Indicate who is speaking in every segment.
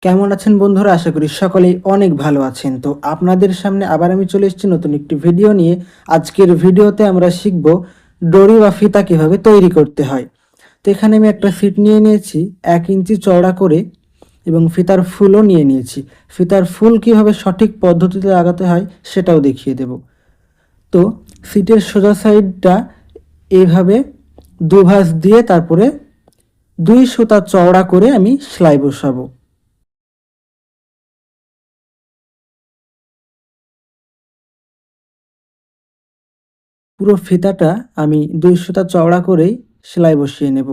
Speaker 1: কেমন আছেন বন্ধুরা? আশা করি সকলেই অনেক ভালো আছেন। তো আপনাদের সামনে আবার আমি চলে এসেছি নতুন একটি ভিডিও নিয়ে। আজকের ভিডিওতে আমরা শিখব ডরি বা ফিতা কিভাবে তৈরি করতে হয়। তো এখানে আমি একটা ফিট নিয়ে নিয়েছি 1 ইঞ্চি চওড়া করে এবং ফিতার ফুলও নিয়ে নিয়েছি। ফিতার ফুল কিভাবে সঠিক পদ্ধতিতে লাগাতে হয় সেটাও দেখিয়ে দেব। তো ফিটের সোজা সাইডটা এইভাবে দুভাঁজ দিয়ে তারপরে 2 সুতা চওড়া করে আমি সেলাই বসাবো। পুরো ফিতাটা আমি 2 সুতা চওড়া করেই সেলাই বসিয়ে নেব।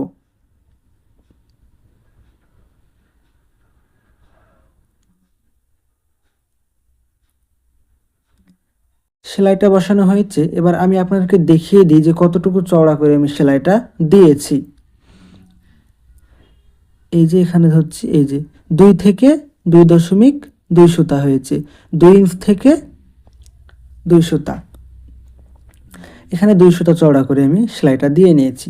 Speaker 1: সেলাইটা বসানো হয়েছে, এবার আমি আপনাদেরকে দেখিয়ে দিই যে কতটুকু চওড়া করে আমি সেলাইটা দিয়েছি। এই যে এখানে ধরছি, এই যে 2 থেকে 2.2 সুতা হয়েছে, 2 ইঞ্চ থেকে 2 সুতা। এখানে 2 সুতা চওড়া করে আমি সেলাইটা দিয়ে নিয়েছি।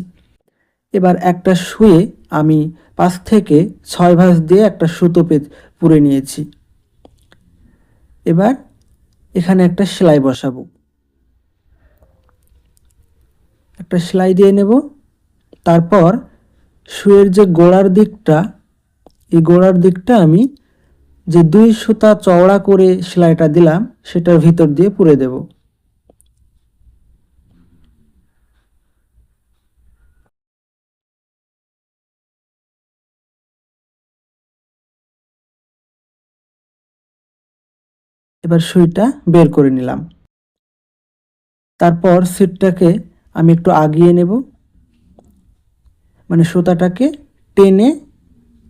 Speaker 1: এবার একটা সুয়ে আমি 5 থেকে 6 ভাঁজ দিয়ে একটা সুতো পুরে নিয়েছি। এবার এখানে একটা সেলাই বসাবো, একটা সেলাই দিয়ে নেব। তারপর সুয়ের যে গোড়ার দিকটা, এই গোড়ার দিকটা আমি যে 2 সুতা চওড়া করে সেলাইটা দিলাম সেটার ভিতর দিয়ে পুরে দেব। এবার সুইটা বের করে নিলাম। তারপর সিটটাকে আমি একটু আগিয়ে নেব, মানে সুতাটাকে টেনে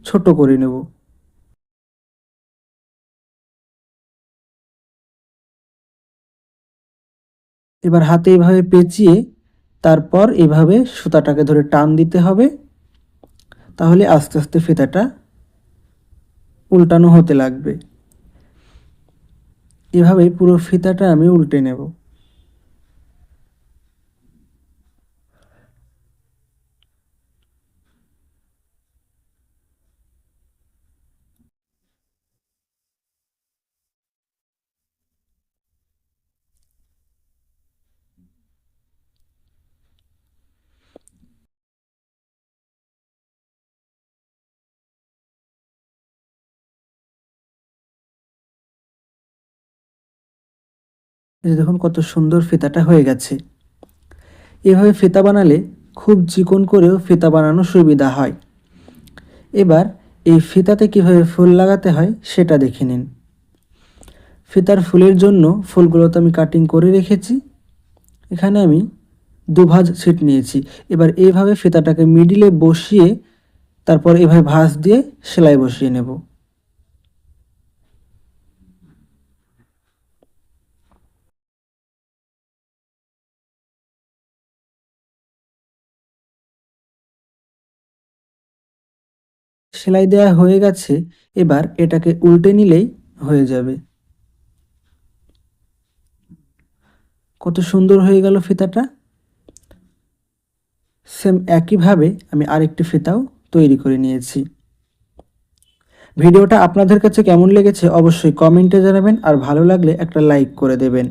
Speaker 1: ছোট করে নেব। এবার হাতে এভাবে পেঁচিয়ে তারপর এভাবে সুতাটাকে ধরে টান দিতে হবে, তাহলে আস্তে আস্তে ফিতাটা উল্টানো হতে লাগবে। এভাবেই পুরো ফিতাটা আমি উল্টে নেব। এই যে দেখুন কত সুন্দর ফিতাটা হয়ে গেছে। এভাবে ফিতা বানালে খুব চিকন করেও ফিতা বানানো সুবিধা হয়। এবার এই ফিতাতে কিভাবে ফুল লাগাতে হয় সেটা দেখে নিন। ফিতার ফুলের জন্য ফুলগুলো তো আমি কাটিং করে রেখেছি। এখানে আমি 2 ভাঁজ ছিট নিয়েছি। এবার এইভাবে ফিতাটাকে মিডিলে বসিয়ে তারপর এভাবে ভাঁজ দিয়ে সেলাই বসিয়ে নেব। সেলাই দেওয়া হয়ে গেছে, এবার এটাকে উল্টে নিলেই হয়ে যাবে। কত সুন্দর হয়ে গেল ফিতাটা। সেম একইভাবে আমি আরেকটি ফিতাও তৈরি করে নিয়েছি। ভিডিওটা আপনাদের কাছে কেমন লেগেছে অবশ্যই কমেন্টে জানাবেন, আর ভালো লাগলে একটা লাইক করে দেবেন।